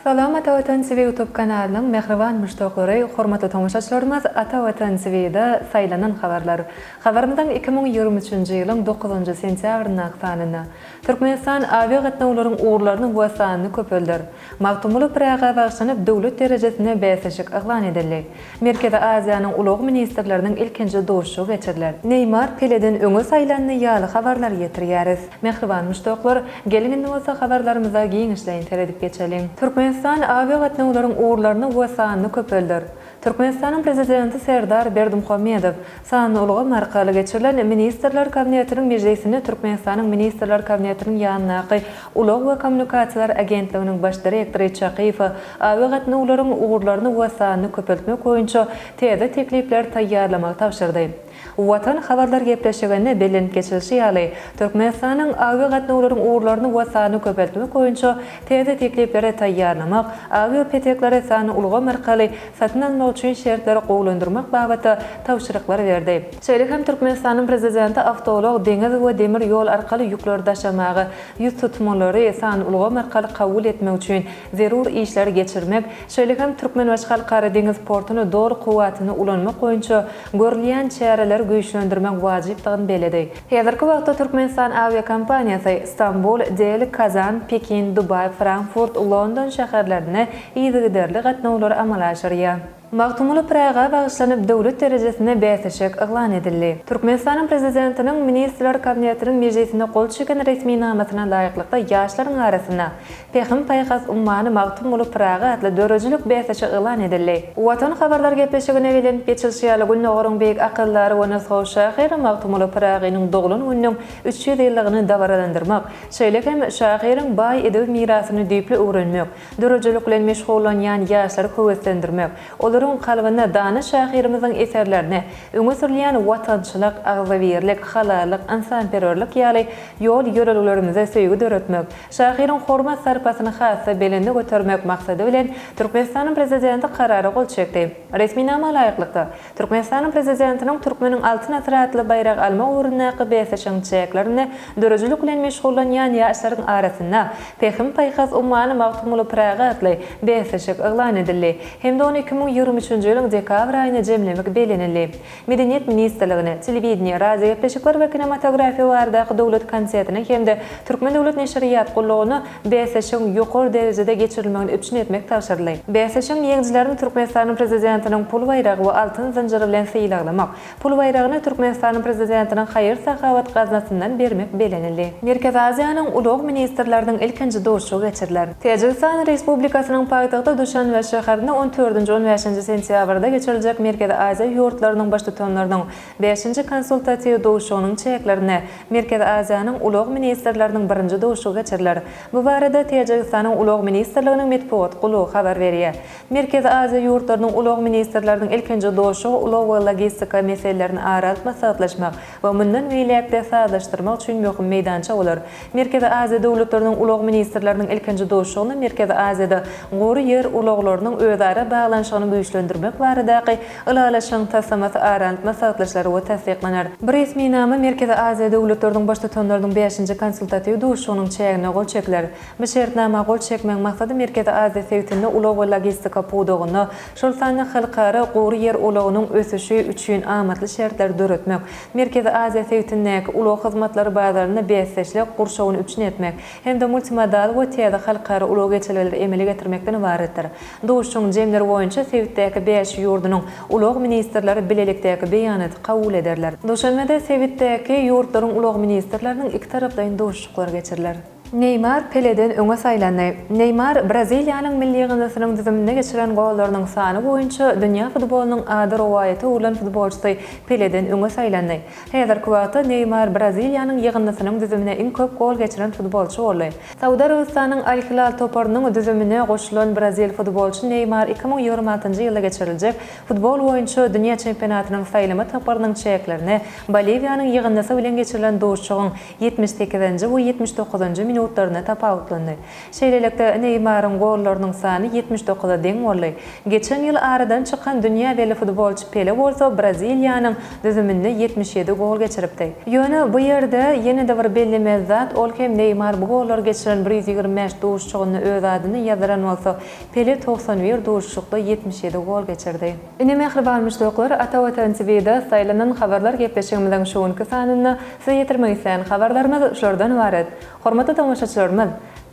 Salam Ata Vatan TV YouTube kanalının mehriban müştaqlary, hormatly tamaşaçylarymyz, Ata Vatan TV'de saylanan habarlar. Habarymyzdan 2023-nji ýylyň 9-njy sentýabryna aksanyna Türkmenistan awia gatnawlarynyň uğurlaryny we sanyny köpeldir. Magtumly Praga başlanyp döwlet derejesine bäsişik aglan edildi. Merkezi Aziýanyň ulug ministrleriniň ilkinji doşuşy geçirildi. Neymar Peleden öňe saýlanny ýaly habarlar ýetirýäris. Mehriban müştaqlar, gelin bolsa habarlarymyza giňişleýin teredip geçelim. Türkmenistan awia gatnawlarynyň uğurlaryny we sanyny köpeldir. Türkmenistanyň prezidenti Serdar Berdimuhammedow sanyny ulga markaly geçirilen ministrler kabinetiniň meclisini Türkmenistanyň ministrler kabinetiniň ýanynaky ulug we kommunikasiýalar agentliginiň baş direktory Çakyýew awia gatnawlarynyň uğurlaryny we sanyny köpeltmek boýunça täze teklipler taýýarlamak tapşyrdy. Watan habarlar gepleşigende belin geçilişi ýaly Türkmenistanyň awia gatnawlarynyň uğurlaryny we sanyny köpeltmek boýunça täze teklipleri taýýarlamak, awia peteklere sanyny ulga markaly satyn almak üçin şertleri gowlandyrmak babatda tapşyryklar berdi. Şeýle hem Türkmenistanyň prezidenti awtolog deňiz we demir ýol arkaly ýükler daşamagy, ýüz tutmalary sanyny ulga markaly kabul etmek üçin zerur işler geçirmek, şeýle hem Türkmenbaş halkary deňiz portuny dogry kuwatyny ulanmak boýunça görülýän çäreler güýçlendirmek wajypdygyny beledi. Häzirki wagtda Türkmenistan awia kompaniýasy Istanbul, Delhi, Kazan, Pekin, Dubay, Frankfurt, London şäherlerine ýygyderli gatnawlar amal aşyrýar. Magtumly Praga başlanyp döwlet derejesine bäsişik aglan edildi. Türkmenistanyň prezidentiniň ministrler kabinetiniň meclisine gol çeken resmi namasyna laýyklykda ýaşlaryň arasyna Pehim Paýhas ummany Magtumly Praga adly dörejilik bäsişik aglan edildi. Watan habarlar gepleşigine bilen geçilşýäli Gülnogryň beýik akıllary we Nashaw şäheri Magtumly Praganyň doglan günüň 300 ýyllygyny dawralandyrmak, şeýle hem şäheriň baý edeb mirasyny diýipli öwrenmek, dörejilik bilen meşgullanýan ýaşlary höwetlendirmek, olaryň kalbyna dany şäherimiziň eserlerini öňe sürilýän watançylyk, agzawirlik, halallyk, insanperwerlik ýaly ýol ýöreliklerimize söýgü döretmek, şäheriň hormat sarpasyny hassa belinde götermek maksady bilen Türkmenistanyň prezidenti karary gol çekdi. Resmi nama laýyklykda Türkmenistanyň prezidentiniň türkmeniň altyn asratly bayrag alma uğrundaky bäsişiň çeklerini dörejilik bilen meşgullanýan ýaşlaryň arasyna Pehim Paýhas ummany Magtumly Praga adly bäsişik aglan edildi. Hem-de 2023-nji ýylyň dekabr aýyna jemlemek belenildi. Medeniýet ministrligine, telewizioniýa, radio gepleşikler we kinematografiýa baradaky döwlet konsertine hem-de Türkmen döwlet neşriýat gullugyny bäsişiň ýokary derejede geçirilmegini öpçün etmek tapşyryldy. Bäsişiň ýeňjilerini Türkmenistanyň prezidentiniň pul bayragy we altyn zanjyry bilen syýlamak, pul bayragyny Türkmenistanyň prezidentiniň haýyr sahawat gaznasyndan bermek belenildi. Merkezi Aziýanyň ulug ministrleriniň ilkinji doşuşy geçiriler. Täjikistan Respublikasynyň paýtagty Duşanbe şäherinde 14-15 sentýabrda geçiriljek Merkezi Aziýa ýurtlarynyň baş tutanlarynyň 5-nji konsultasiýa doşugynyň çeklerine Merkezi Aziýanyň ulug ministrleriniň birinji doşugy geçiriler. Bu barada Täjikistanyň ulug ministrliginiň medpuat gulugy habar berýär. Merkezi Aziýa ýurtlarynyň ulug ministrleriniň ilkinji doşugy ulug we logistika meselelerini aralyp maslahatlaşmak we mundan beýlekde saýlaşdyrmak üçin möhüm meýdança bolar. Merkezi Aziýa döwletleriniň ulug ministrleriniň ilkinji doşugyny Merkezi Aziýada gory ýer uluglarynyň özara baglanşygyny güýçlendirmek baradaky ılalaşyň tasamasy aralyp maslahatlaşlary we tasdiqlanar. Bir resmi nama Merkezi Aziýa döwletleriniň baş tutanlarynyň 5-nji konsultatiw doşugynyň çegine gol çekler. Bu şertnama gol çekmek maksady Merkezi Aziýa sewtinde ulug we logistika pudugyny, şol sanyny halkara gory ýer ulugynyň ösüşi üçin amatly şertler döretmek, Merkezi Aziýa sewtindäki ulug hyzmatlary bazaryny bäsişlik gurşawyny üçin etmek, hem-de multimodal we täze halkara ulug geçirilýär emele getirmekden ibaretdir. Doşugyň jemleri boýunça sewitdäki 5 ýurdanyň ulug ministrleri bilelikdäki beýanaty kabul ederler. Doşanbede sewitdäki ýurtlaryň ulug ministrleriniň iki tarapdaýyn doşuşyklar geçiriler. Neymar Peleden öňe saýlandy. Neymar Braziliýanyň milli gynasynyň düzümine geçiren gollarynyň sany boýunça dünýä futbolunyň ady rowayaty ulan futbolçysy Peleden öňe saýlandy. Häzirki wagtda Neymar Braziliýanyň ýygynasynyň düzümine iň köp gol geçiren futbolçy boldy. Sauda Arabistanyň Al Hilal toparynyň düzümine goşulan Brazil futbolçy Neymar 2026-njy ýylda geçiriljek futbol boýunça dünýä çempionatynyň saýlama toparynyň çeklerini Boliviýanyň ýygnasy bilen geçirilen doşugyň 78-nji we 79-njy minutlaryna tapawutlandy. Şeýlelikde Neymaryň gollarynyň sany 79-a deň boldy. Geçen ýyl aradan çykan dünýä belli futbolçy Pele bolsa Braziliýanyň düzüminde 77 gol geçiripdi. Ýöne bu ýerde ýene-de bir belli zat, ol hem Neymar bu gollar geçiren 125 duşçugyny öz adyny ýazyran bolsa Pele 91 duşçukda 77 gol geçirdi. Ine mehriban müşdoklar Ata-Watan TV-de saýlanan habarlar gepleşigimizden şoňky sanyny size ýetirmek isleýän habarlarymyz şolordan ibaret. Hormatly tamaşaçylarymyz,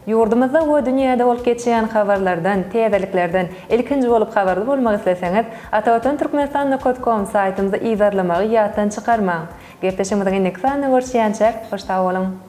ýurdumyzda we dünýäde bolup geçýän habarlardan, täzeliklerden ilkinji bolup habarly bolmak isleseňiz, atawatan.com saýtymyza ýazarlamagy ýatdan çykarmaň. Gepleşigimizden indeksany görüşýänçe hoşta bolun.